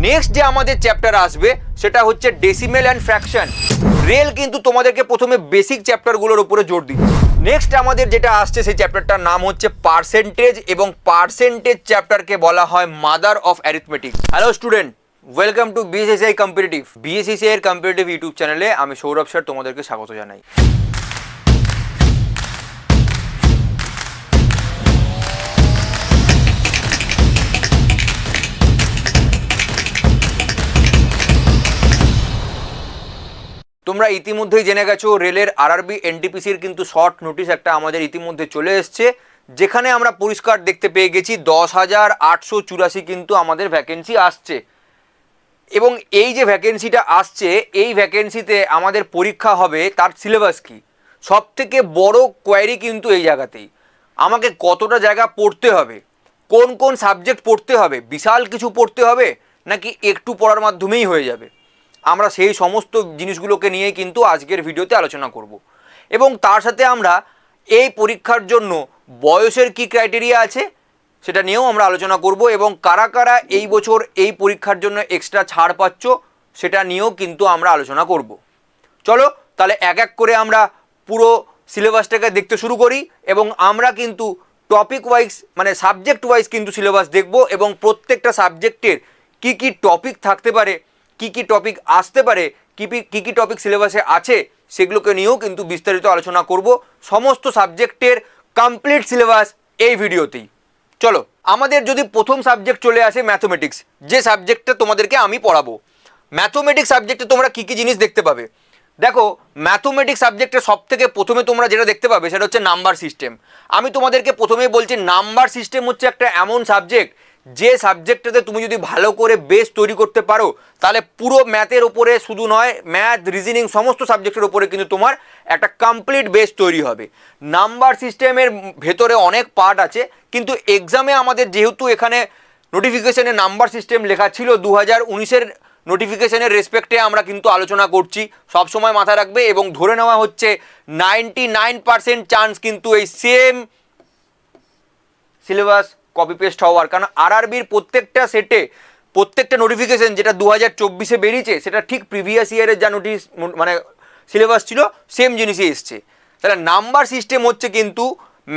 Next যে আমাদের chapter আসবে সেটা হচ্ছে ডেসিমেল অ্যান্ড ফ্র্যাকশন। রেল কিন্তু তোমাদেরকে প্রথমে বেসিক চ্যাপ্টারগুলোর উপরে জোর দিচ্ছে। নেক্সট আমাদের যেটা আসছে সেই চ্যাপ্টারটার নাম হচ্ছে পার্সেন্টেজ, এবং পার্সেন্টেজ চ্যাপ্টারকে বলা হয় mother of arithmetic. Hello student, welcome to BSSI competitive. BSSI এর কম্পিটিটিভ ইউটিউব চ্যানেলে আমি সৌরভ স্যার তোমাদেরকে স্বাগত জানাই। তোমরা ইতিমধ্যেই জেনে গেছো রেলের আরআরবি এনটিপিসির কিন্তু শর্ট নোটিশ একটা আমাদের ইতিমধ্যে চলে এসছে, যেখানে আমরা পরিষ্কার দেখতে পেয়ে গেছি 10,884 কিন্তু আমাদের ভ্যাকেন্সি আসছে। এবং এই যে ভ্যাকেন্সিটা আসছে, এই ভ্যাকেন্সিতে আমাদের পরীক্ষা হবে তার সিলেবাস কি। সব থেকে বড় কোয়ারি কিন্তু এই জায়গাতেই, আমাকে কতটা জায়গা পড়তে হবে, কোন কোন সাবজেক্ট পড়তে হবে, বিশাল কিছু পড়তে হবে নাকি একটু পড়ার মাধ্যমেই হয়ে যাবে। আমরা সেই সমস্ত জিনিসগুলোকে নিয়ে কিন্তু আজকের ভিডিওতে আলোচনা করব। এবং তার সাথে আমরা এই পরীক্ষার জন্য বয়সের কি ক্রাইটেরিয়া আছে সেটা নিয়েও আমরা আলোচনা করব, এবং কারা কারা এই বছর এই পরীক্ষার জন্য এক্সট্রা ছাড় পাচ্ছ সেটা নিয়েও কিন্তু আমরা আলোচনা করব। চলো তাহলে এক এক করে আমরা পুরো সিলেবাসটাকে দেখতে শুরু করি, এবং আমরা কিন্তু টপিক ওয়াইজ মানে সাবজেক্ট ওয়াইজ কিন্তু সিলেবাস দেখব, এবং প্রত্যেকটা সাবজেক্টের কি কি টপিক থাকতে পারে, কি কি টপিক আসতে পারে, কি কি টপিক সিলেবাসে আছে সেগুলোকে নিয়েও কিন্তু বিস্তারিত আলোচনা করব। সমস্ত সাবজেক্টের কমপ্লিট সিলেবাস এই ভিডিওতেই। চলো, আমাদের যদি প্রথম সাবজেক্ট চলে আসে ম্যাথমেটিক্স, যে সাবজেক্টটা তোমাদেরকে আমি পড়াবো। ম্যাথমেটিক্স সাবজেক্টে তোমরা কি কি জিনিস দেখতে পাবে? দেখো, ম্যাথমেটিক্স সাবজেক্টে সব থেকে প্রথমে তোমরা যেটা দেখতে পাবে সেটা হচ্ছে নাম্বার সিস্টেম। আমি তোমাদেরকে প্রথমেই বলছি, নাম্বার সিস্টেম হচ্ছে একটা এমন সাবজেক্ট যে সাবজেক্টটাতে তুমি যদি ভালো করে বেস তৈরি করতে পারো, তাহলে পুরো ম্যাথের ওপরে শুধু নয়, ম্যাথ, রিজনিং সমস্ত সাবজেক্টের ওপরে কিন্তু তোমার একটা কমপ্লিট বেস তৈরি হবে। নাম্বার সিস্টেমের ভেতরে অনেক পার্ট আছে, কিন্তু এক্সামে আমাদের যেহেতু এখানে নোটিফিকেশনে নাম্বার সিস্টেম লেখা ছিল 2019-এর নোটিফিকেশনের রেসপেক্টে আমরা কিন্তু আলোচনা করছি, সবসময় মাথায় রাখবে। এবং ধরে নেওয়া হচ্ছে 99% চান্স কিন্তু এই সেম সিলেবাস কপি পেস্ট হওয়ার, কারণ আরআরবির প্রত্যেকটা সেটে প্রত্যেকটা নোটিফিকেশন যেটা 2024-এ বেরিয়েছে সেটা ঠিক প্রিভিয়াস ইয়ারের যা নোটিশ মানে সিলেবাস ছিল সেম জিনিসই এসছে। তাহলে নাম্বার সিস্টেম হচ্ছে কিন্তু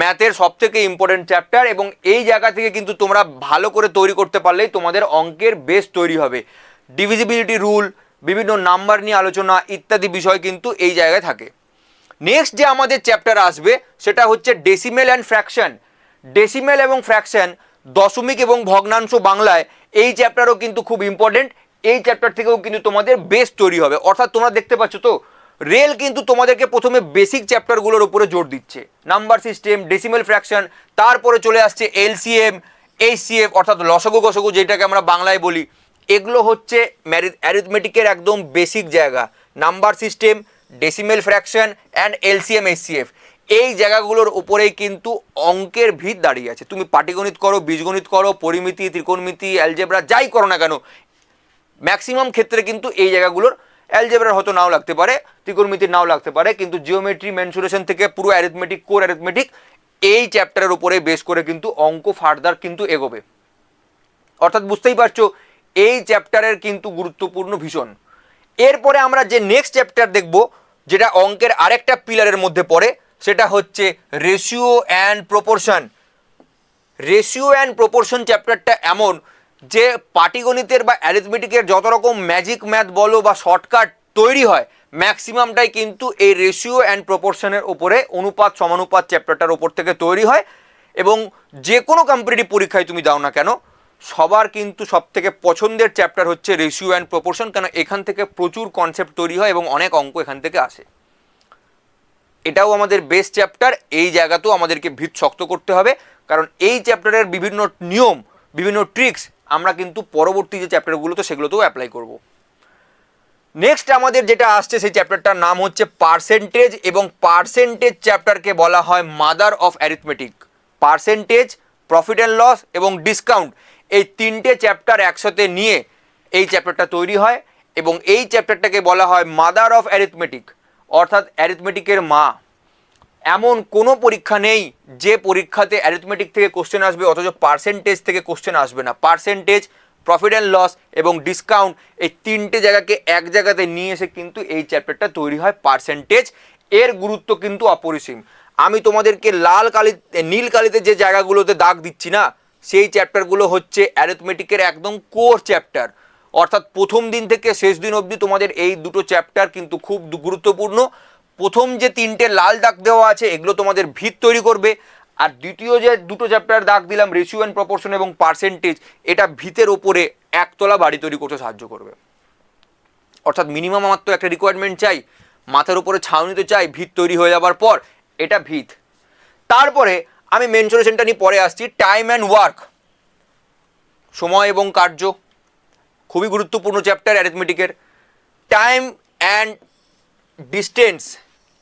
ম্যাথের সবথেকে ইম্পর্টেন্ট চ্যাপ্টার, এবং এই জায়গা থেকে কিন্তু তোমরা ভালো করে তৈরি করতে পারলেই তোমাদের অঙ্কের বেস তৈরি হবে। ডিভিজিবিলিটি রুল, বিভিন্ন নাম্বার নিয়ে আলোচনা ইত্যাদি বিষয় কিন্তু এই জায়গায় থাকে। নেক্সট যে আমাদের চ্যাপ্টার আসবে সেটা হচ্ছে ডেসিমেল অ্যান্ড ফ্র্যাকশন। ডেসিমেল এবং ফ্র্যাকশন, দশমিক এবং ভগ্নাংশ বাংলায়, এই চ্যাপ্টারও কিন্তু খুব ইম্পর্টেন্ট। এই চ্যাপ্টার থেকেও কিন্তু তোমাদের বেস তৈরি হবে। অর্থাৎ তোমরা দেখতে পাচ্ছ তো, রেল কিন্তু তোমাদেরকে প্রথমে বেসিক চ্যাপ্টারগুলোর উপরে জোর দিচ্ছে, নাম্বার সিস্টেম, ডেসিমেল, ফ্র্যাকশন, তারপরে চলে আসছে এলসিএম, এইচসিএফ অর্থাৎ লসাগু গসাগু যেটাকে আমরা বাংলায় বলি। এগুলো হচ্ছে অ্যারিথমেটিকের একদম বেসিক জায়গা। Number system, decimal, fraction and LCM, HCF, এই জায়গাগুলোর উপরেই কিন্তু অঙ্কের ভিত দাঁড়িয়ে আছে। তুমি পাটিগণিত করো, বীজগণিত করো, পরিমিতি, ত্রিকোণমিতি, অ্যালজেব্রা যাই করো না কেন, ম্যাক্সিমাম ক্ষেত্রে কিন্তু এই জায়গাগুলোর, অ্যালজেব্রার হয়তো নাও লাগতে পারে, ত্রিকোণমিতির নাও লাগতে পারে, কিন্তু জিওমেট্রি, মেনসুরেশন থেকে পুরো অ্যারিথমেটিক, কোর অ্যারিথমেটিক, এই চ্যাপ্টারের উপরে বেস করে কিন্তু অঙ্ক ফার্দার কিন্তু এগোবে। অর্থাৎ বুঝতেই পারছো এই চ্যাপ্টারের কিন্তু গুরুত্বপূর্ণ ভীষণ। এরপরে আমরা যে নেক্সট চ্যাপ্টার দেখব, যেটা অঙ্কের আরেকটা পিলারের মধ্যে পড়ে, সেটা হচ্ছে ratio and proportion. Ratio and proportion চ্যাপ্টারটা এমন যে পাটিগণিতের বা অ্যারিথমেটিকের যত রকম ম্যাজিক ম্যাথ বলো বা শর্টকাট তৈরি হয়, ম্যাক্সিমামটাই কিন্তু এই রেশিও অ্যান্ড প্রপোর্শনের ওপরে, অনুপাত সমানুপাত চ্যাপ্টারটার ওপর থেকে তৈরি হয়। এবং যে কোনো কম্পিটিটিভ পরীক্ষায় তুমি দাও না কেন, সবার কিন্তু সবথেকে পছন্দের চ্যাপ্টার হচ্ছে রেশিও অ্যান্ড প্রপোর্শন, কেন এখান থেকে প্রচুর কনসেপ্ট তৈরি হয় এবং অনেক অঙ্ক এখান থেকে আসে। এটাও আমাদের বেস্ট চ্যাপ্টার, এই জায়গাতেও আমাদেরকে ভিত শক্ত করতে হবে, কারণ এই চ্যাপ্টারের বিভিন্ন নিয়ম, বিভিন্ন ট্রিক্স আমরা কিন্তু পরবর্তী যে চ্যাপ্টারগুলোতে সেগুলোতেও অ্যাপ্লাই করব। নেক্সট আমাদের যেটা আসছে সেই চ্যাপ্টারটার নাম হচ্ছে পার্সেন্টেজ, এবং পার্সেন্টেজ চ্যাপ্টারকে বলা হয় mother of arithmetic. Percentage, profit and loss এবং ডিসকাউন্ট, এই তিনটে চ্যাপ্টার একসাথে নিয়ে এই চ্যাপ্টারটা তৈরি হয়, এবং এই চ্যাপ্টারটাকে বলা হয় মাদার অফ অ্যারিথমেটিক, অর্থাৎ অ্যারিথমেটিকের মা। এমন কোনো পরীক্ষা নেই যে পরীক্ষাতে অ্যারিথমেটিক থেকে কোশ্চেন আসবে অথচ পার্সেন্টেজ থেকে কোশ্চেন আসবে না। পার্সেন্টেজ, প্রফিট অ্যান্ড লস এবং ডিসকাউন্ট, এই তিনটে জায়গাকে এক জায়গাতে নিয়ে এসে কিন্তু এই চ্যাপ্টারটা তৈরি হয় পার্সেন্টেজ। এর গুরুত্ব কিন্তু অপরিসীম। আমি তোমাদেরকে নীল কালিতে যে জায়গাগুলোতে দাগ দিচ্ছি না, সেই চ্যাপ্টারগুলো হচ্ছে অ্যারিথমেটিকের একদম কোর চ্যাপ্টার। অর্থাৎ প্রথম দিন থেকে শেষ দিন অবধি তোমাদের এই দুটো চ্যাপ্টার কিন্তু খুব গুরুত্বপূর্ণ। প্রথম যে তিনটে লাল দাগ দেওয়া আছে এগুলো তোমাদের ভিত তৈরি করবে, আর দ্বিতীয় যে দুটো চ্যাপ্টার দাগ দিলাম রেশিও অ্যান্ড প্রপোর্শন এবং পার্সেন্টেজ, এটা ভিতের ওপরে একতলা বাড়ি তৈরি করতে সাহায্য করবে। অর্থাৎ মিনিমাম আমার তো একটা রিকোয়ারমেন্ট চাই, মাথার উপরে ছাউনি তো চাই ভিত তৈরি হয়ে যাওয়ার পর, এটা ভিত। তারপরে আমি মেনসুরেশনটা নিয়ে পরে আসছি। টাইম অ্যান্ড ওয়ার্ক, সময় এবং কার্য, খুবই গুরুত্বপূর্ণ চ্যাপ্টার অ্যারিথমেটিকের। টাইম অ্যান্ড ডিস্টেন্স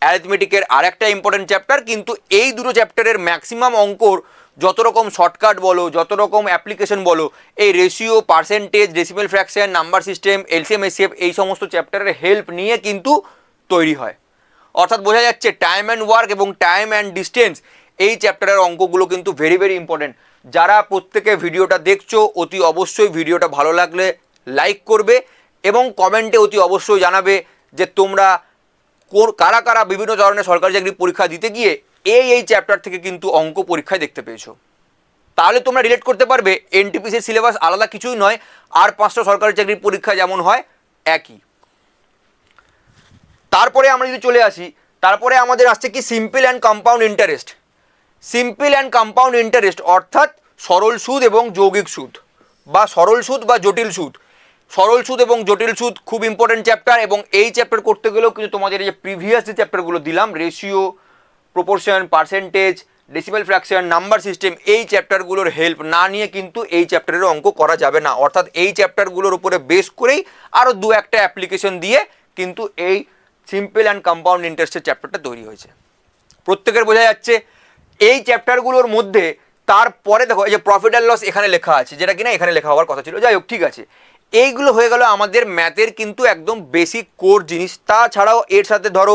অ্যারিথমেটিকের আর একটা ইম্পর্টেন্ট চ্যাপ্টার। কিন্তু এই দুটো চ্যাপ্টারের ম্যাক্সিমাম অঙ্কর যত রকম শর্টকাট বলো, যত রকম অ্যাপ্লিকেশন বলো, এই ratio, percentage, decimal fraction, number system, LCM ACF, এই সমস্ত চ্যাপ্টারের হেল্প নিয়ে কিন্তু তৈরি হয়। অর্থাৎ বোঝা যাচ্ছে টাইম অ্যান্ড ওয়ার্ক এবং টাইম অ্যান্ড ডিস্টেন্স এই চ্যাপ্টারের অঙ্কগুলো কিন্তু ভেরি ভেরি ইম্পর্টেন্ট। যারা প্রত্যেকে ভিডিওটা দেখছো অতি অবশ্যই ভিডিওটা ভালো লাগলে লাইক করবে এবং কমেন্টে অতি অবশ্যই জানাবে যে তোমরা কারা কারা বিভিন্ন ধরনের সরকারি চাকরি পরীক্ষা দিতে গিয়ে এই চ্যাপ্টার থেকে কিন্তু অঙ্ক পরীক্ষায় দেখতে পেয়েছো। তাহলে তোমরা রিলেট করতে পারবে এনটিপিসির সিলেবাস আলাদা কিছুই নয়, আর 5টা সরকারি চাকরির পরীক্ষা যেমন হয় একই। তারপরে আমরা যদি চলে আসি, তারপরে আমাদের আসছে কি simple and compound interest. Simple and compound interest অর্থাৎ সরল সুদ এবং যৌগিক সুদ, বা সরল সুদ বা জটিল সুদ। সরল সুদ এবং জটিল সুদ খুব ইম্পর্টেন্ট চ্যাপ্টার, এবং এই চ্যাপ্টার করতে গেলেও কিন্তু তোমাদের এই যে প্রিভিয়াস যে চ্যাপ্টারগুলো দিলাম ratio, proportion, percentage, decimal fraction, number system, এই চ্যাপ্টারগুলোর হেল্প না নিয়ে কিন্তু এই চ্যাপ্টারের অঙ্ক করা যাবে না। অর্থাৎ এই চ্যাপ্টারগুলোর উপরে বেস করেই আরও দু একটা অ্যাপ্লিকেশন দিয়ে কিন্তু এই সিম্পল অ্যান্ড কম্পাউন্ড ইন্টারেস্টের চ্যাপ্টারটা তৈরি হয়েছে। প্রত্যেকের বোঝা যাচ্ছে এই চ্যাপ্টারগুলোর মধ্যে। তারপরে দেখো এই যে প্রফিট অ্যান্ড লস এখানে লেখা আছে, যেটা কিনা এখানে লেখা হওয়ার কথা ছিল, যাই হোক ঠিক আছে। এইগুলো হয়ে গেল আমাদের ম্যাথের কিন্তু একদম বেসিক কোর জিনিস। তাছাড়াও এর সাথে ধরো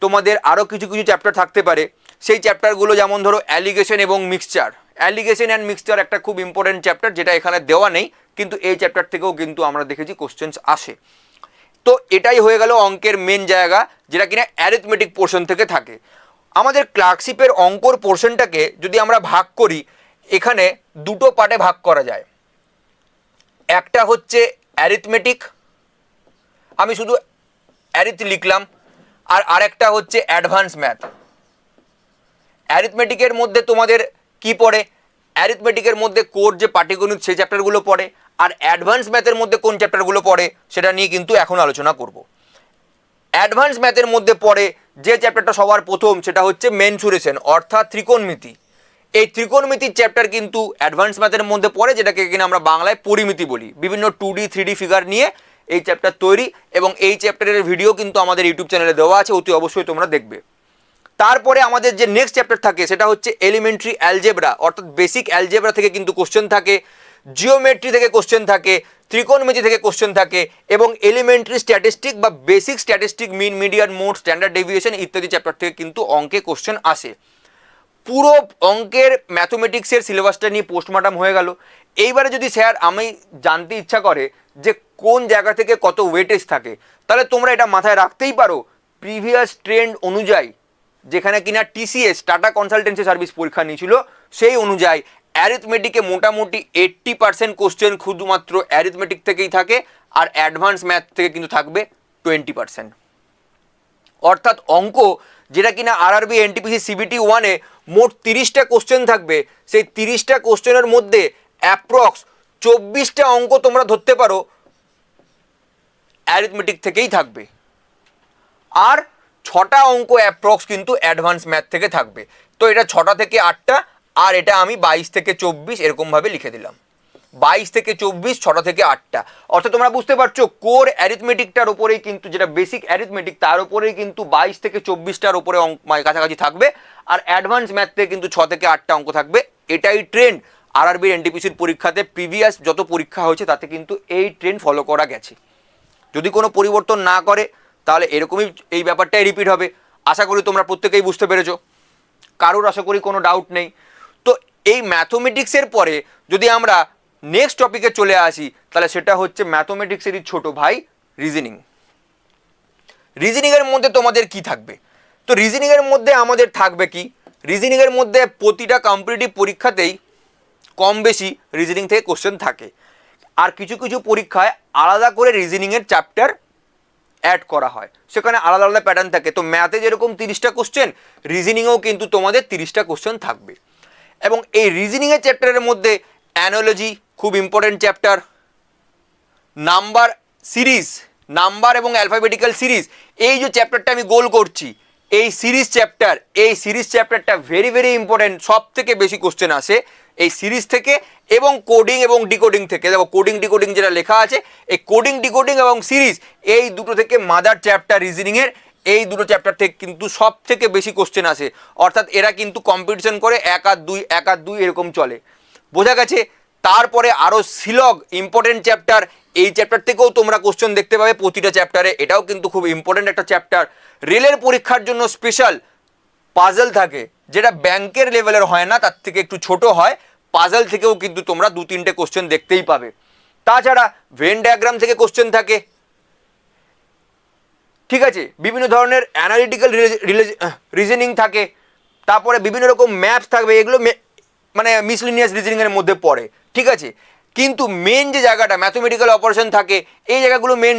তোমাদের আরও কিছু কিছু চ্যাপ্টার থাকতে পারে। সেই চ্যাপ্টারগুলো যেমন ধরো অ্যালিগেশন এবং মিক্সচার। অ্যালিগেশন অ্যান্ড মিক্সচার একটা খুব ইম্পর্টেন্ট চ্যাপ্টার, যেটা এখানে দেওয়া নেই, কিন্তু এই চ্যাপ্টার থেকেও কিন্তু আমরা দেখেছি কোশ্চেন্স আসে। তো এটাই হয়ে গেল অঙ্কের মেন জায়গা, যেটা কিনা অ্যারিথমেটিক পোর্শন থেকে থাকে। আমাদের ক্লার্কশিপের অঙ্কর পোর্শনটাকে যদি আমরা ভাগ করি, এখানে দুটো পার্টে ভাগ করা যায়। একটা হচ্ছে অ্যারিথমেটিক, আমি শুধু অ্যারিথ লিখলাম, আর আরেকটা হচ্ছে অ্যাডভান্স ম্যাথ। অ্যারিথমেটিকের মধ্যে তোমাদের কি পড়ে? অ্যারিথমেটিকের মধ্যে কোর যে পাটিগণিত সেই চ্যাপ্টারগুলো পড়ে, আর অ্যাডভান্স ম্যাথের মধ্যে কোন চ্যাপ্টারগুলো পড়ে সেটা নিয়ে কিন্তু এখন আলোচনা করব। অ্যাডভান্স ম্যাথের মধ্যে পড়ে যে চ্যাপ্টারটা সবার প্রথম, সেটা হচ্ছে মেনসুরেশন অর্থাৎ ত্রিকোণমিতি। এই ত্রিকোণমিতির চ্যাপ্টার কিন্তু অ্যাডভান্স ম্যাথের মধ্যে পড়ে, যেটাকে কিনা আমরা বাংলায় পরিমিতি বলি। বিভিন্ন 2D 3D ফিগার নিয়ে এই চ্যাপ্টার তৈরি, এবং এই চ্যাপ্টারের ভিডিও কিন্তু আমাদের ইউটিউব চ্যানেলে দেওয়া আছে, অতি অবশ্যই তোমরা দেখবে। তারপরে আমাদের যে নেক্সট চ্যাপ্টার থাকে সেটা হচ্ছে এলিমেন্টারি অ্যালজেব্রা, অর্থাৎ বেসিক অ্যালজেব্রা থেকে কিন্তু কোশ্চেন থাকে, জিওমেট্রি থেকে কোশ্চেন থাকে, ত্রিকোণমিতি থেকে কোশ্চেন থাকে, এবং এলিমেন্টারি স্ট্যাটিস্টিক বা বেসিক স্ট্যাটিস্টিক, মিন, মিডিয়ান, মোড, স্ট্যান্ডার্ড ডেভিয়েশন ইত্যাদি চ্যাপ্টার থেকে কিন্তু অঙ্কে কোশ্চেন আসে। পুরো অঙ্কের ম্যাথমেটিক্সের সিলেবাসটা নিয়ে পোস্টমর্টম হয়ে গেল। এইবারে যদি স্যার আমি জানতে ইচ্ছা করে যে কোন জায়গা থেকে কত ওয়েটেজ থাকে, তাহলে তোমরা এটা মাথায় রাখতেই পারো প্রিভিয়াস ট্রেন্ড অনুযায়ী, যেখানে কিনা টিসিএস টাটা কনসালটেন্সি সার্ভিস পরীক্ষা নিয়েছিল, সেই অনুযায়ী অ্যারিথমেটিকে মোটামুটি 80% কোশ্চেন শুধুমাত্র অ্যারিথমেটিক থেকেই থাকে, আর অ্যাডভান্স ম্যাথ থেকে কিন্তু থাকবে 20%। অর্থাৎ অঙ্ক যেটা কিনা আরআরবি, এনটিপিসি, সিবিটি 1-এ মোট 30টা কোশ্চেন থাকবে, সেই 30টা কোশ্চেনের মধ্যে অ্যাপ্রক্স 24টা অঙ্ক তোমরা ধরতে পারো অ্যারিথমেটিক থেকেই থাকবে, আর 6টা অঙ্ক অ্যাপ্রক্স কিন্তু অ্যাডভান্স ম্যাথ থেকে থাকবে। তো এটা 6টা থেকে 8টা, আর এটা আমি 22 থেকে 24 এরকমভাবে লিখে দিলাম। 22 থেকে 24, 6টা থেকে 8টা। অর্থাৎ তোমরা বুঝতে পারছো কোর অ্যারিথমেটিকটার ওপরেই কিন্তু, যেটা বেসিক অ্যারিথমেটিক, তার উপরেই কিন্তু 22 থেকে 24টার ওপরে অঙ্ক কাছাকাছি থাকবে, আর অ্যাডভান্স ম্যাথ থেকে কিন্তু 6 থেকে 8টা অঙ্ক থাকবে। এটাই ট্রেন্ড। আরআরবি, এনটিপিসির পরীক্ষাতে প্রিভিয়াস যত পরীক্ষা হয়েছে তাতে কিন্তু এই ট্রেন্ড ফলো করা গেছে। যদি কোনো পরিবর্তন না করে তাহলে এরকমই এই ব্যাপারটাই রিপিট হবে। আশা করি তোমরা প্রত্যেকেই বুঝতে পেরেছো, কারোর আশা করি কোনো ডাউট নেই। তো এই ম্যাথমেটিক্সের পরে যদি আমরা নেক্সট টপিকে চলে আসি, তাহলে সেটা হচ্ছে ম্যাথমেটিক্সেরই ছোট ভাই রিজনিং। রিজনিংয়ের মধ্যে তোমাদের কি থাকবে? তো রিজনিংয়ের মধ্যে আমাদের থাকবে কি, রিজনিংয়ের মধ্যে প্রতিটা কম্পিটিটিভ পরীক্ষাতেই কম বেশি রিজনিং থেকে কোশ্চেন থাকে, আর কিছু কিছু পরীক্ষায় আলাদা করে রিজনিংয়ের চ্যাপ্টার অ্যাড করা হয়, সেখানে আলাদা আলাদা প্যাটার্ন থাকে। তো ম্যাথে যেরকম 30টা কোশ্চেন, রিজনিংয়েও কিন্তু তোমাদের 30টা কোশ্চেন থাকবে। এবং এই রিজনিংয়ের চ্যাপ্টারের মধ্যে অ্যানালজি খুব important chapter, number series, number এবং অ্যালফাবেটিক্যাল সিরিজ, এই যে চ্যাপ্টারটা আমি গোল করছি, এই সিরিজ চ্যাপ্টারটা ভেরি ভেরি ইম্পর্টেন্ট, সব থেকে বেশি কোশ্চেন আসে এই সিরিজ থেকে এবং কোডিং এবং ডিকোডিং থেকে। দেখো কোডিং ডিকোডিং যেটা লেখা আছে, এই কোডিং ডিকোডিং এবং সিরিজ এই দুটো থেকে মাদার চ্যাপ্টার রিজনিংয়ের, এই দুটো চ্যাপ্টার থেকে কিন্তু সব থেকে বেশি কোশ্চেন আসে। অর্থাৎ এরা কিন্তু কম্পিটিশন করে 1 আর 2 এরকম চলে, বোঝা গেছে। তারপরে আরও সিলগ ইম্পর্টেন্ট চ্যাপ্টার, এই চ্যাপ্টার থেকেও তোমরা কোশ্চেন দেখতে পাবে প্রতিটা চ্যাপ্টারে, এটাও কিন্তু খুব ইম্পর্টেন্ট একটা চ্যাপ্টার। রেলের পরীক্ষার জন্য স্পেশাল পাজল থাকে, যেটা ব্যাংকের লেভেলের হয় না, তার থেকে একটু ছোট হয়, পাজল থেকেও কিন্তু তোমরা 2-3টে কোশ্চেন দেখতেই পাবে। তাছাড়া ভেন ডায়াগ্রাম থেকে কোশ্চেন থাকে, ঠিক আছে, বিভিন্ন ধরনের অ্যানালিটিক্যাল রিজনিং থাকে, তারপরে বিভিন্ন রকম ম্যাপস থাকবে, এগুলো মানে মিসলিনিয়াস রিজনিংয়ের মধ্যে পড়ে, ঠিক আছে। কিন্তু মেন যে জায়গাটা ম্যাথমেটিক্যাল অপারেশন থাকে, এই জায়গাগুলো মেন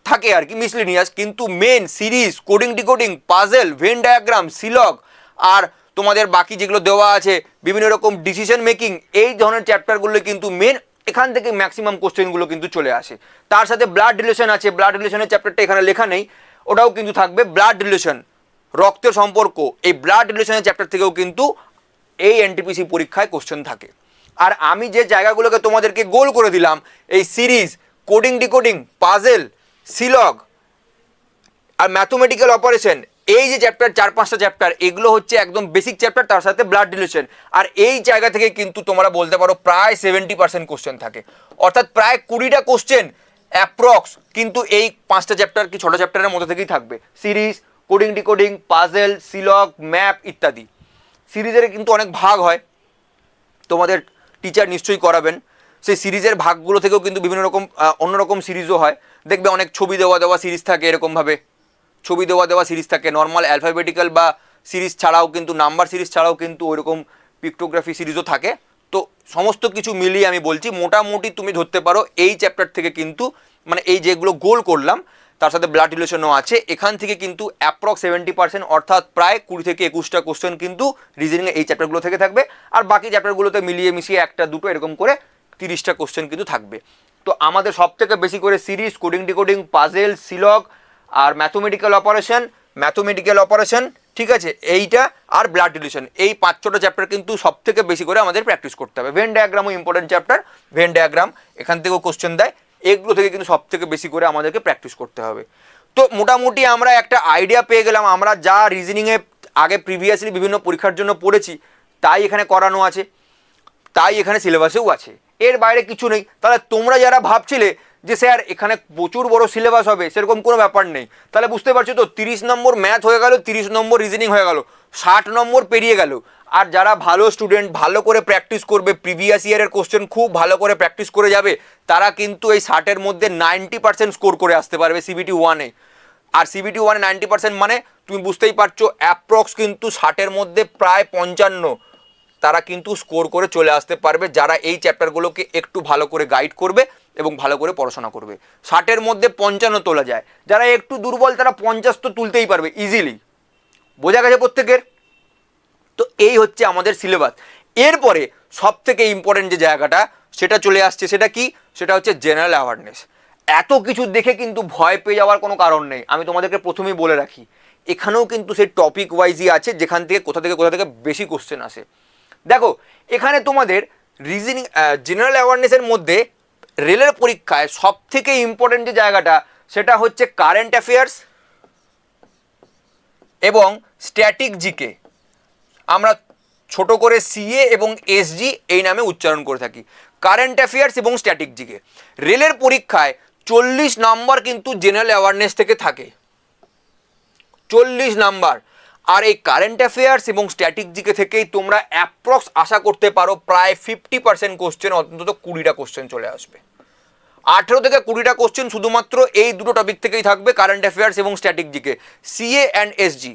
থাকে আর কি মিসলিনিয়াস, কিন্তু main series, coding decoding, puzzle, Venn diagram, syllogism আর তোমাদের বাকি যেগুলো দেওয়া আছে বিভিন্ন রকম ডিসিশন মেকিং, এই ধরনের চ্যাপ্টারগুলো কিন্তু মেন, এখান থেকে ম্যাক্সিমাম কোশ্চেনগুলো কিন্তু চলে আসে। তার সাথে ব্লাড রিলেশন আছে, ব্লাড রিলেশনের চ্যাপ্টারটা এখানে লেখা নেই, ওটাও কিন্তু থাকবে। ব্লাড রিলেশন, রক্তের সম্পর্ক, এই ব্লাড রিলেশনের চ্যাপ্টার থেকেও কিন্তু এই এনটিপিসি পরীক্ষায় কোশ্চেন থাকে। আর আমি যে জায়গাগুলোকে তোমাদেরকে গোল করে দিলাম, এই সিরিজ, কোডিং ডিকোডিং, পাজেল, সিলগ আর ম্যাথমেটিক্যাল অপারেশন, এই যে চ্যাপ্টার 4-5টা চ্যাপ্টার, এগুলো হচ্ছে একদম বেসিক চ্যাপ্টার, তার সাথে ব্লাড রিলেশন। আর এই জায়গা থেকে কিন্তু তোমরা বলতে পারো প্রায় 70% কোশ্চেন থাকে, অর্থাৎ প্রায় 20টা কোশ্চেন অ্যাপ্রক্স কিন্তু এই 5টা চ্যাপ্টার কি 6টা চ্যাপ্টারের মধ্যে থেকেই থাকবে। Series, coding decoding, puzzle, syllogism, map ইত্যাদি। সিরিজের কিন্তু অনেক ভাগ হয়, তোমাদের টিচার নিশ্চয়ই করাবেন, সেই সিরিজের ভাগগুলো থেকেও কিন্তু বিভিন্ন রকম অন্যরকম সিরিজও হয়। দেখবে অনেক ছবি দেওয়া সিরিজ থাকে, এরকমভাবে ছবি দেওয়া সিরিজ থাকে, নর্মাল অ্যালফাবেটিক্যাল বা সিরিজ ছাড়াও কিন্তু, নাম্বার সিরিজ ছাড়াও কিন্তু ওইরকম পিক্টোগ্রাফি সিরিজও থাকে। তো সমস্ত কিছু মিলিয়ে আমি বলছি, মোটামুটি তুমি ধরতে পারো এই চ্যাপ্টার থেকে কিন্তু, মানে এই যেগুলো গোল করলাম তার সাথে ব্লাড রিলেশনও আছে, এখান থেকে কিন্তু অ্যাপ্রক্স 70%, অর্থাৎ প্রায় 20 থেকে 21টা কোশ্চেন কিন্তু রিজনিংয়ে এই চ্যাপ্টারগুলো থেকে থাকবে। আর বাকি চ্যাপ্টারগুলোতে মিলিয়ে মিশিয়ে 1টা-2টো এরকম করে 30টা কোশ্চেন কিন্তু থাকবে। তো আমাদের সব থেকে বেশি করে সিরিজ, কোডিং ডিকোডিং, পাজেল, সিলগ আর ম্যাথমেটিক্যাল অপারেশন, ঠিক আছে, এইটা আর ব্লাড রিলেশন, এই 5-6টা চ্যাপ্টার কিন্তু সব থেকে বেশি করে আমাদের প্র্যাকটিস করতে হবে। ভেন ডায়াগ্রামও ইম্পর্টেন্ট চ্যাপ্টার, ভেন ডায়াগ্রাম এখান থেকেও কোশ্চেন দেয়, এগুলো থেকে কিন্তু সব থেকে বেশি করে আমাদেরকে প্র্যাকটিস করতে হবে। তো মোটামুটি আমরা একটা আইডিয়া পেয়ে গেলাম, আমরা যা রিজনিংয়ে আগে প্রিভিয়াসলি বিভিন্ন পরীক্ষার জন্য পড়েছি তাই এখানে করানো আছে, তাই এখানে সিলেবাসেও আছে, এর বাইরে কিছু নেই। তাহলে তোমরা যারা ভাবছিলে যে স্যার এখানে প্রচুর বড় সিলেবাস হবে, সেরকম কোনো ব্যাপার নেই। তাহলে বুঝতে পারছো তো, 30 নম্বর ম্যাথ হয়ে গেল, 30 নম্বর রিজনিং হয়ে গেল, 60 নম্বর পেরিয়ে গেল। আর যারা ভালো স্টুডেন্ট, ভালো করে প্র্যাকটিস করবে, প্রিভিয়াস ইয়ারের কোশ্চেন খুব ভালো করে প্র্যাকটিস করে যাবে, তারা কিন্তু এই 60-এর মধ্যে 90% স্কোর করে আসতে পারবে CBT 1-এ। আর CBT 1-এ 90% মানে তুমি বুঝতেই পারছো, অ্যাপ্রক্স কিন্তু 60-এর মধ্যে প্রায় 55 তারা কিন্তু স্কোর করে চলে আসতে পারবে, যারা এই চ্যাপ্টারগুলোকে একটু ভালো করে গাইড করবে এবং ভালো করে পড়াশোনা করবে। 60-এর মধ্যে 55 তোলা যায়, যারা একটু দুর্বল তারা 50 তো তুলতেই পারবে ইজিলি, বোঝা গেছে প্রত্যেকের? তো এই হচ্ছে আমাদের সিলেবাস। এরপরে সব থেকে ইম্পর্টেন্ট যে জায়গাটা সেটা চলে আসছে, সেটা কি? সেটা হচ্ছে জেনারেল অ্যাওয়ারনেস। এত কিছু দেখে কিন্তু ভয় পেয়ে যাওয়ার কোনো কারণ নেই, আমি তোমাদেরকে প্রথমেই বলে রাখি, এখানেও কিন্তু সেই টপিক ওয়াইজই আছে, যেখান থেকে কোথা থেকে বেশি কোশ্চেন আসে। দেখো এখানে তোমাদের রিজনিং, জেনারেল অ্যাওয়ারনেসের মধ্যে রেলের পরীক্ষায় সব থেকে ইম্পর্টেন্ট যে জায়গাটা সেটা হচ্ছে কারেন্ট অ্যাফেয়ার্স এবং স্ট্যাটিক জিকে। আমরা ছোট করে CA এবং SG এই নামে উচ্চারণ করে থাকি, কারেন্ট অ্যাফেয়ার্স এবং স্ট্যাটিক জিকে। রেলের পরীক্ষায় 40 নম্বর কিন্তু জেনারেল অ্যাওয়ারনেস থেকে থাকে, 40 নাম্বার। আর এই কারেন্ট অ্যাফেয়ার্স এবং স্ট্যাটিক জিকে থেকেই তোমরা অ্যাপ্রক্স আশা করতে পারো প্রায় 50% কোশ্চেন, অন্তত 20টা কোশ্চেন চলে আসবে। 18 থেকে 20টা কোশ্চেন শুধুমাত্র এই দুটো টপিক থেকেই থাকবে, কারেন্ট অ্যাফেয়ার্স এবং static GK, CA and SG,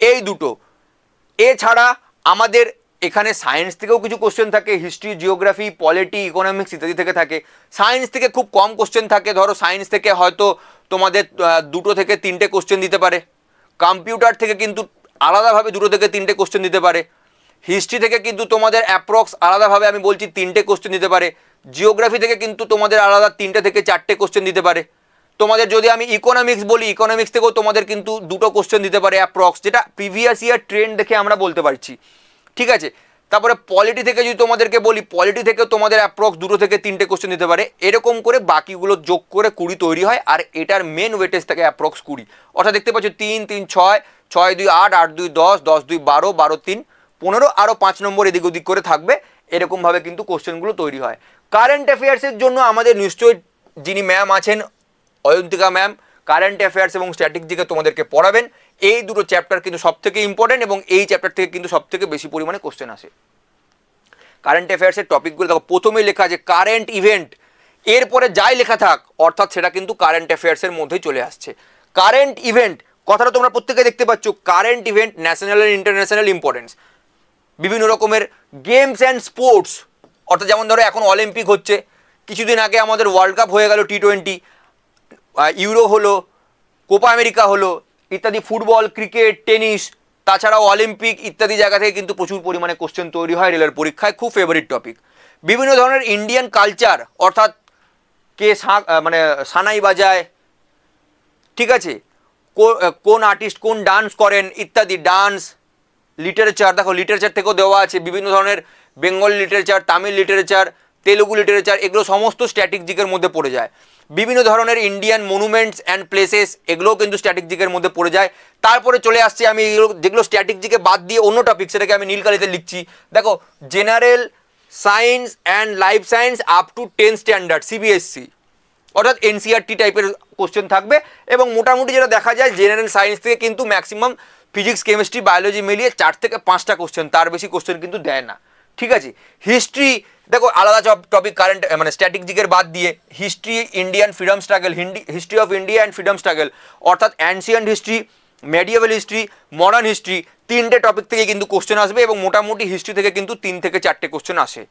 এই দুটো। এছাড়া আমাদের এখানে সায়েন্স থেকেও কিছু কোশ্চেন থাকে, হিস্ট্রি, জিওগ্রাফি, পলিটি, ইকোনমিক্স ইত্যাদি থেকে থাকে। সায়েন্স থেকে খুব কম কোশ্চেন থাকে, ধরো সায়েন্স থেকে হয়তো তোমাদের 2 থেকে 3টে কোশ্চেন দিতে পারে। কম্পিউটার থেকে কিন্তু আলাদাভাবে 2 থেকে 3টে কোশ্চেন দিতে পারে। হিস্ট্রি থেকে কিন্তু তোমাদের অ্যাপ্রক্স আলাদাভাবে আমি বলছি 3টে কোশ্চেন দিতে পারে। জিওগ্রাফি থেকে কিন্তু তোমাদের আলাদা 3টে থেকে 4টে কোশ্চেন দিতে পারে। তোমাদের যদি আমি ইকোনমিক্স বলি, ইকোনমিক্স থেকেও তোমাদের কিন্তু 2টো কোশ্চেন দিতে পারে অ্যাপ্রক্স, যেটা প্রিভিয়াস ইয়ার ট্রেন্ড দেখে আমরা বলতে পারছি, ঠিক আছে। তারপরে পলিটি থেকে যদি তোমাদেরকে বলি, পলিটি থেকে তোমাদের অ্যাপ্রক্স 2 থেকে 3টে কোশ্চেন দিতে পারে। এরকম করে বাকিগুলো যোগ করে 20 তৈরি হয়, আর এটার মেন ওয়েটেজ থাকে অ্যাপ্রক্স 20। অর্থাৎ দেখতে পাচ্ছ 3 3 6, 6 2 8, 8 2 10, 10 2 12, 12 3 15, আরও 5 নম্বর এদিক ওদিক করে থাকবে। এরকমভাবে কিন্তু কোশ্চেনগুলো তৈরি হয়। কারেন্ট অ্যাফেয়ার্সের জন্য আমাদের নিশ্চয়ই যিনি ম্যাম আছেন, অয়ন্তিকা ম্যাম, কারেন্ট অ্যাফেয়ার্স এবং স্ট্যাটিক জিকে তোমাদেরকে পড়াবেন। এই দুটো চ্যাপ্টার কিন্তু সব থেকে ইম্পর্টেন্ট, এবং এই চ্যাপ্টার থেকে কিন্তু সব থেকে বেশি পরিমাণে কোশ্চেন আসে। কারেন্ট অ্যাফেয়ার্সের টপিকগুলো দেখো, প্রথমেই লেখা আছে কারেন্ট ইভেন্ট, এরপরে যাই লেখা থাক অর্থাৎ সেটা কিন্তু কারেন্ট অ্যাফেয়ার্সের মধ্যেই চলে আসছে। কারেন্ট ইভেন্ট কথাটা তোমরা প্রত্যেকে দেখতে পাচ্ছ, current event national and international importance, বিভিন্ন রকমের গেমস অ্যান্ড স্পোর্টস, অর্থাৎ যেমন ধরো এখন অলিম্পিক হচ্ছে, কিছুদিন আগে আমাদের ওয়ার্ল্ড কাপ হয়ে গেল, T20, ইউরো হলো, কোপা আমেরিকা হলো ইত্যাদি, ফুটবল, ক্রিকেট, টেনিস, তাছাড়াও অলিম্পিক ইত্যাদি জায়গা থেকে কিন্তু প্রচুর পরিমাণে কোশ্চেন তৈরি হয় রেলের পরীক্ষায়, খুব ফেভারিট টপিক। বিভিন্ন ধরনের ইন্ডিয়ান কালচার, অর্থাৎ কে মানে সানাই বাজায়, ঠিক আছে, কোন আর্টিস্ট কোন ডান্স করেন ইত্যাদি, ডান্স, লিটারেচার, দেখো লিটারেচার থেকেও দেওয়া আছে, বিভিন্ন ধরনের Bengali literature, Tamil literature, Telugu literature, এগুলো সমস্ত স্ট্যাটিক জিকের মধ্যে পড়ে যায়। বিভিন্ন ধরনের ইন্ডিয়ান মনুমেন্টস অ্যান্ড প্লেসেস, এগুলোও কিন্তু স্ট্যাটিক জিকের মধ্যে পড়ে যায়। তারপরে চলে আসছে আমি এগুলো, যেগুলো স্ট্যাটিক জিকে বাদ দিয়ে অন্য টপিক, সেটাকে আমি নীলকালিতে লিখছি। দেখো, general science and life science up to 10 standard, CBSE, অর্থাৎ এনসিআরটি টাইপের কোশ্চেন থাকবে। এবং মোটামুটি যেটা দেখা যায়, জেনারেল সায়েন্স থেকে কিন্তু ম্যাক্সিমাম ফিজিক্স, কেমিস্ট্রি, বায়োলজি মিলিয়ে 4 থেকে 5টা কোশ্চেন, তার বেশি কোশ্চেন কিন্তু দেয় না, ঠিক আছে। হিস্ট্রি দেখো আলাদা টপিক, কারেন্ট মানে স্ট্যাটিক জিকের বাদ দিয়ে, history, Indian freedom struggle, history of India and freedom struggle, অর্থাৎ ancient history, medieval history, modern history, 3টে টপিক থেকে কিন্তু কোশ্চেন আসবে, এবং মোটামুটি হিস্ট্রি থেকে কিন্তু 3 থেকে 4টে কোশ্চেন আসে।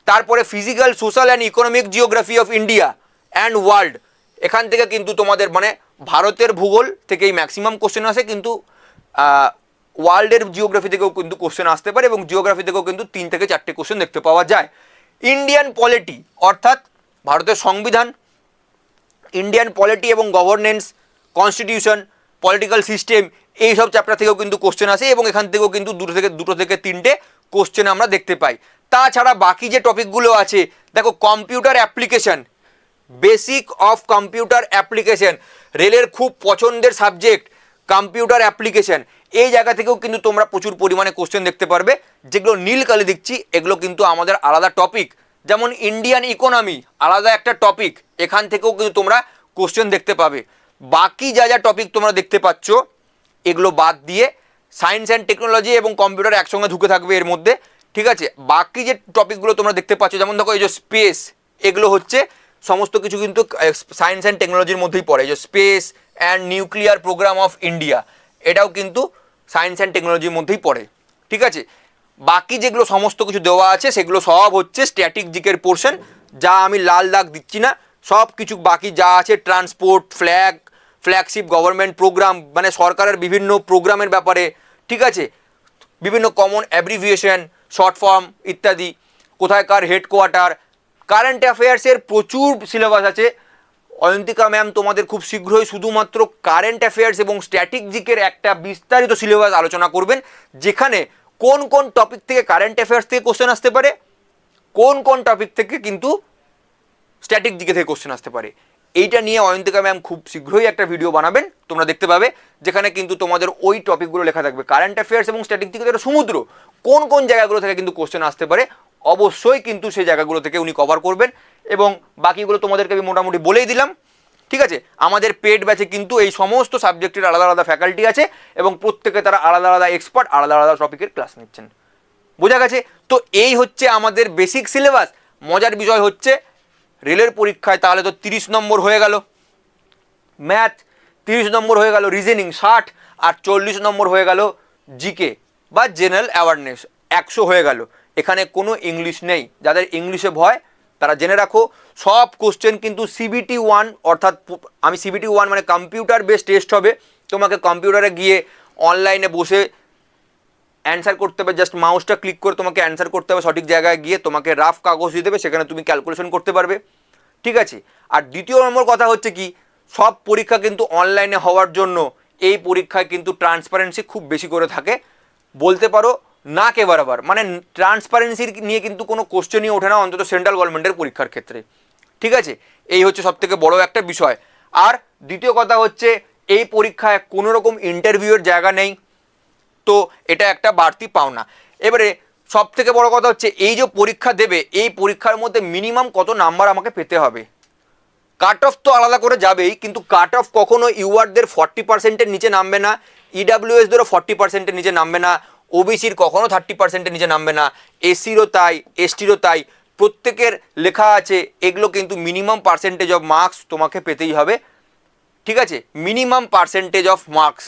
তারপরে physical, social and economic geography of India and world, এখান থেকে কিন্তু তোমাদের মানে ভারতের ভূগোল থেকেই ম্যাক্সিমাম কোশ্চেন আসে, কিন্তু ওয়ার্ল্ডের জিওগ্রাফি থেকেও কিন্তু কোশ্চেন আসতে পারে, এবং জিওগ্রাফি থেকেও কিন্তু 3 থেকে 4টে কোশ্চেন দেখতে পাওয়া যায়। ইন্ডিয়ান পলিটি, অর্থাৎ ভারতের সংবিধান, ইন্ডিয়ান পলিটি এবং গভর্নেন্স, কনস্টিটিউশন, পলিটিক্যাল সিস্টেম, এই সব চ্যাপ্টার থেকেও কিন্তু কোশ্চেন আসে, এবং এখান থেকেও কিন্তু 2 থেকে 3টে কোশ্চেন আমরা দেখতে পাই। তাছাড়া বাকি যে টপিকগুলো আছে, দেখো computer application, basic of computer application, রেলের খুব পছন্দের সাবজেক্ট কম্পিউটার অ্যাপ্লিকেশন, এই জায়গা থেকেও কিন্তু তোমরা প্রচুর পরিমাণে কোশ্চেন দেখতে পারবে। যেগুলো নীল কালি দিচ্ছি এগুলো কিন্তু আমাদের আলাদা টপিক, যেমন ইন্ডিয়ান ইকোনমি আলাদা একটা টপিক, এখান থেকেও কিন্তু তোমরা কোশ্চেন দেখতে পাবে। বাকি যা যা টপিক তোমরা দেখতে পাচ্ছ এগুলো বাদ দিয়ে সায়েন্স অ্যান্ড টেকনোলজি এবং কম্পিউটার একসঙ্গে ঢুকে থাকবে এর মধ্যে, ঠিক আছে। বাকি যে টপিকগুলো তোমরা দেখতে পাচ্ছ, যেমন দেখো এই যে স্পেস, এগুলো হচ্ছে সমস্ত কিছু কিন্তু সায়েন্স অ্যান্ড টেকনোলজির মধ্যেই পড়ে। এই যে space and nuclear programme of India, এটাও কিন্তু সায়েন্স অ্যান্ড টেকনোলজির মধ্যেই পড়ে, ঠিক আছে। বাকি যেগুলো সমস্ত কিছু দেওয়া আছে সেগুলো সব হচ্ছে স্ট্যাটিক জিকের পোর্শন, যা আমি লাল দাগ দিচ্ছি না, সব কিছু বাকি যা আছে, ট্রান্সপোর্ট, ফ্ল্যাগশিপ গভর্নমেন্ট প্রোগ্রাম, মানে সরকারের বিভিন্ন প্রোগ্রামের ব্যাপারে, ঠিক আছে, বিভিন্ন কমন অ্যাব্রিভিয়েশন, শর্ট ফর্ম ইত্যাদি, কোথায়কার হেডকোয়ার্টার। কারেন্ট অ্যাফেয়ার্সের প্রচুর সিলেবাস আছে। অয়ন্তিকা ম্যাম তোমাদের খুব শীঘ্রই শুধুমাত্র কারেন্ট অ্যাফেয়ার্স এবং স্ট্যাটিক জিকের একটা বিস্তারিত সিলেবাস আলোচনা করবেন, যেখানে কোন কোন টপিক থেকে কারেন্ট অ্যাফেয়ার্স থেকে কোশ্চেন আসতে পারে, কোন কোন টপিক থেকে কিন্তু স্ট্যাটিক জিকে থেকে কোশ্চেন আসতে পারে। এইটা নিয়ে অয়ন্তিকা ম্যাম খুব শীঘ্রই একটা ভিডিও বানাবেন, তোমরা দেখতে পাবে, যেখানে কিন্তু তোমাদের ওই টপিকগুলো লেখা থাকবে। কারেন্ট অ্যাফেয়ার্স এবং স্ট্যাটিক জিকে একটা সমুদ্র, কোন কোন জায়গাগুলো থেকে কিন্তু কোশ্চেন আসতে পারে অবশ্যই কিন্তু সেই জায়গাগুলো থেকে উনি কভার করবেন, এবং বাকিগুলো তোমাদেরকে আমি মোটামুটি বলেই দিলাম। ঠিক আছে, আমাদের পেড ব্যাচে কিন্তু এই সমস্ত সাবজেক্টের আলাদা আলাদা ফ্যাকাল্টি আছে এবং প্রত্যেকে তারা আলাদা আলাদা এক্সপার্ট, আলাদা আলাদা টপিকের ক্লাস নিচ্ছেন। বোঝা গেছে? তো এই হচ্ছে আমাদের বেসিক সিলেবাস। মজার বিষয় হচ্ছে রেলের পরীক্ষায় তাহলে তো 30 নম্বর হয়ে গেল, ম্যাথ 30 নম্বর হয়ে গেল, রিজনিং 60, আর 40 নম্বর হয়ে গেল জিকে বা জেনারেল অ্যাওয়ারনেস, 100 হয়ে গেল। এখানে কোনো ইংলিশ নেই। যাদের ইংলিশে ভয় তারা জেনে রাখো, সব কোশ্চেন কিন্তু CBT 1, অর্থাৎ আমি CBT 1 মানে কম্পিউটার বেস টেস্ট হবে। তোমাকে কম্পিউটারে গিয়ে অনলাইনে বসে অ্যান্সার করতে হবে, জাস্ট মাউসটা ক্লিক করে তোমাকে অ্যান্সার করতে হবে সঠিক জায়গায় গিয়ে, তোমাকে রাফ কাগজ দিয়ে দেবে, সেখানে তুমি ক্যালকুলেশন করতে পারবে। ঠিক আছে, আর দ্বিতীয় নম্বর কথা হচ্ছে কি, সব পরীক্ষা কিন্তু অনলাইনে হওয়ার জন্য এই পরীক্ষায় কিন্তু ট্রান্সপারেন্সি খুব বেশি করে থাকে, বলতে পারো না কে বরাবর, মানে ট্রান্সপারেন্সি নিয়ে কিন্তু কোনো কোশ্চেনই ওঠে না, অন্তত সেন্ট্রাল গভর্নমেন্টের পরীক্ষার ক্ষেত্রে। ঠিক আছে, এই হচ্ছে সবথেকে বড় একটা বিষয়। আর দ্বিতীয় কথা হচ্ছে এই পরীক্ষায় কোনো রকম ইন্টারভিউয়ের জায়গা নেই, তো এটা একটা বাড়তি পাওনা। এবারে সব থেকে বড় কথা হচ্ছে এই যে পরীক্ষা দেবে, এই পরীক্ষার মধ্যে মিনিমাম কত নাম্বার আমাকে পেতে হবে। কাট অফ তো আলাদা করে যাবেই, কিন্তু কাট অফ কখনো ইউআরদের 40%-এর নিচে নামবে না, ইডাব্লিউএসদেরও 40%-এর নিচে নামবে না, ওবিসির কখনো 30%-এর নিচে নামবে না, এসসিরও তাই, এসটিরও তাই। প্রত্যেকের লেখা আছে এগুলো কিন্তু মিনিমাম পার্সেন্টেজ অফ মার্কস তোমাকে পেতেই হবে। ঠিক আছে, minimum percentage of marks,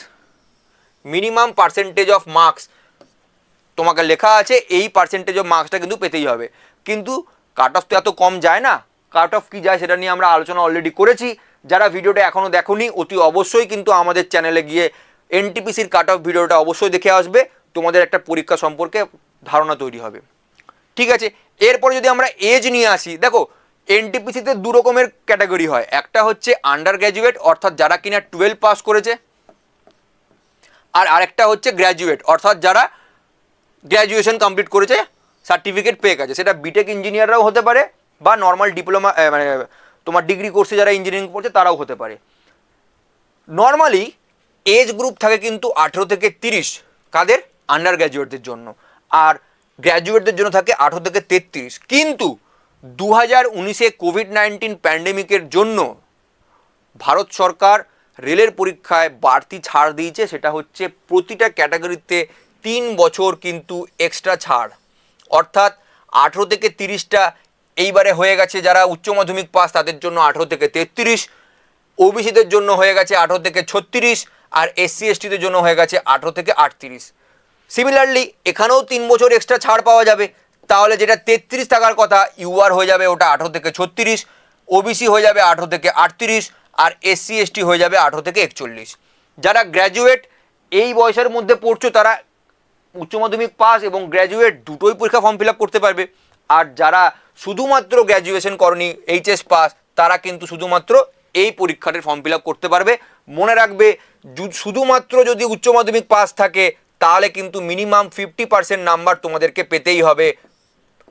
minimum percentage of marks তোমাকে লেখা আছে, এই পার্সেন্টেজ অফ মার্কসটা কিন্তু পেতেই হবে। কিন্তু কাট অফ তো এত কম যায় না, কাট অফ কী যায় সেটা নিয়ে আমরা আলোচনা অলরেডি করেছি। যারা ভিডিওটা এখনও দেখোনি অতি অবশ্যই কিন্তু আমাদের চ্যানেলে গিয়ে এনটিপিসির কাট অফ ভিডিওটা অবশ্যই দেখে আসবে, তোমাদের একটা পরীক্ষা সম্পর্কে ধারণা তৈরি হবে। ঠিক আছে, এরপরে যদি আমরা এজ নিয়ে আসি, দেখো এনটিপিসিতে দু রকমের ক্যাটাগরি হয়, একটা হচ্ছে আন্ডার গ্র্যাজুয়েট, অর্থাৎ যারা কিনা 12 পাস করেছে, আর আরেকটা হচ্ছে গ্র্যাজুয়েট, অর্থাৎ যারা গ্র্যাজুয়েশন কমপ্লিট করেছে, সার্টিফিকেট পেয়ে গেছে। সেটা বিটেক ইঞ্জিনিয়াররাও হতে পারে বা নর্মাল ডিপ্লোমা মানে তোমার ডিগ্রি কোর্সে যারা ইঞ্জিনিয়ারিং পড়ছে তারাও হতে পারে। নর্মালি এজ গ্রুপ থাকে কিন্তু 18 থেকে 30, কাদের? আন্ডার গ্র্যাজুয়েটদের জন্য, আর গ্র্যাজুয়েটদের জন্য থাকে 18 থেকে 33। কিন্তু 2019-এ কোভিড-19 প্যান্ডেমিকের জন্য ভারত সরকার রেলের পরীক্ষায় বাড়তি ছাড় দিয়েছে, সেটা হচ্ছে প্রতিটা ক্যাটাগরিতে 3 বছর কিন্তু এক্সট্রা ছাড়, অর্থাৎ 18 থেকে 30টা এইবারে হয়ে গেছে যারা উচ্চ মাধ্যমিক পাস তাদের জন্য 18 থেকে 33, ওবিসিদের জন্য হয়ে গেছে 18 থেকে 36, আর এসসি এসটিদের জন্য হয়ে গেছে 18 থেকে 38। সিমিলারলি এখানেও 3 বছর এক্সট্রা ছাড় পাওয়া যাবে, তাহলে যেটা 33 থাকার কথা ইউআর হয়ে যাবে ওটা 18 থেকে 36, ওবিসি হয়ে যাবে 18 থেকে 38, আর এসসি এসটি হয়ে যাবে 18 থেকে 41। যারা গ্র্যাজুয়েট এই বয়সের মধ্যে পড়ছো তারা উচ্চ মাধ্যমিক পাস এবং গ্র্যাজুয়েট দুটোই পরীক্ষা ফর্ম ফিল আপ করতে পারবে, আর যারা শুধুমাত্র গ্র্যাজুয়েশন করনি এইচএস পাস তারা কিন্তু শুধুমাত্র এই পরীক্ষাটির ফর্ম ফিল আপ করতে পারবে। মনে রাখবে শুধুমাত্র যদি উচ্চ মাধ্যমিক পাস থাকে তাহলে কিন্তু মিনিমাম 50% নাম্বার তোমাদেরকে পেতেই হবে,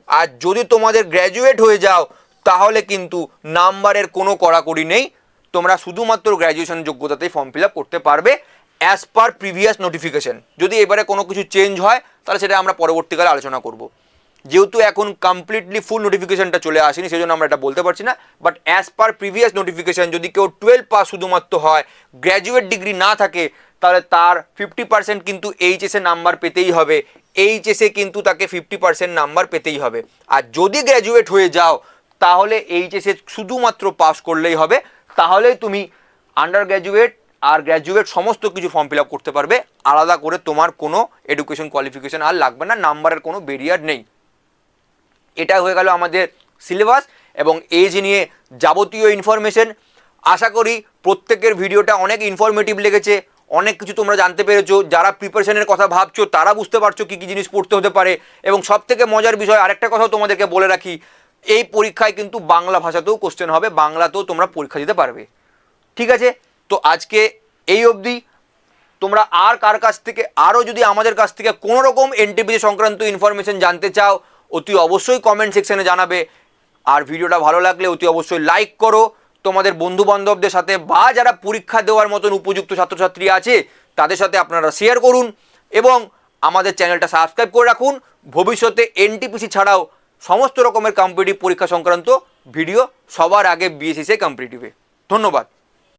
আর যদি তোমাদের গ্র্যাজুয়েট হয়ে যাও তাহলে কিন্তু নাম্বারের কোনো কড়াকড়ি নেই, তোমরা শুধুমাত্র গ্র্যাজুয়েশন যোগ্যতাতেই ফর্ম ফিল আপ করতে পারবে অ্যাজ পার প্রিভিয়াস নোটিফিকেশন। যদি এবারে কোনো কিছু চেঞ্জ হয় তাহলে সেটা আমরা পরবর্তীকালে আলোচনা করব। যেহেতু এখন কমপ্লিটলি ফুল নোটিফিকেশনটা চলে আসেনি সেজন্য আমরা এটা বলতে পারছি না, but as per previous notification যদি কেউ 12 পাস শুধুমাত্র হয়, গ্র্যাজুয়েট ডিগ্রি না থাকে, তাহলে তার 50% কিন্তু এইচএসে নাম্বার পেতেই হবে, এইচএসে কিন্তু তাকে 50% নাম্বার পেতেই হবে। আর যদি গ্র্যাজুয়েট হয়ে যাও তাহলে এইচএসে শুধুমাত্র পাস করলেই হবে, তাহলেই তুমি আন্ডার গ্র্যাজুয়েট আর গ্র্যাজুয়েট সমস্ত কিছু ফর্ম ফিল আপ করতে পারবে, আলাদা করে তোমার কোনো এডুকেশন কোয়ালিফিকেশন আর লাগবে না, নাম্বারের কোনো ব্যারিয়ার নেই। এটা হয়ে গেল আমাদের সিলেবাস এবং এজ নিয়ে যাবতীয় ইনফরমেশন। আশা করি প্রত্যেকের ভিডিওটা অনেক ইনফরমেটিভ লেগেছে, অনেক কিছু তোমরা জানতে পেরেছো। যারা প্রিপারেশনের কথা ভাবছো তারা বুঝতে পারছো কী কী জিনিস পড়তে হতে পারে। এবং সবথেকে মজার বিষয় আরেকটা কথাও তোমাদেরকে বলে রাখি, এই পরীক্ষায় কিন্তু বাংলা ভাষাতেও কোশ্চেন হবে, বাংলাতেও তোমরা পরীক্ষা দিতে পারবে। ঠিক আছে, তো আজকে এই অবধি। তোমরা আর কার কাছ থেকে আরও যদি আমাদের কাছ থেকে কোনো রকম এনটিপিসি সংক্রান্ত ইনফরমেশন জানতে চাও অতি অবশ্যই কমেন্ট সেকশনে জানাবে। আর ভিডিওটা ভালো লাগলে অতি অবশ্যই লাইক করো, তোমাদের বন্ধু বান্ধবদের সাথে বা যারা পরীক্ষা দেওয়ার মতন উপযুক্ত ছাত্রছাত্রী আছে তাদের সাথে আপনারা শেয়ার করুন এবং আমাদের চ্যানেলটা সাবস্ক্রাইব করে রাখুন। ভবিষ্যতে এনটিপিসি ছাড়াও সমস্ত রকমের কম্পিটিটিভ পরীক্ষা সংক্রান্ত ভিডিও সবার আগে বিএসএসএ কম্পিটিটিভে। ধন্যবাদ।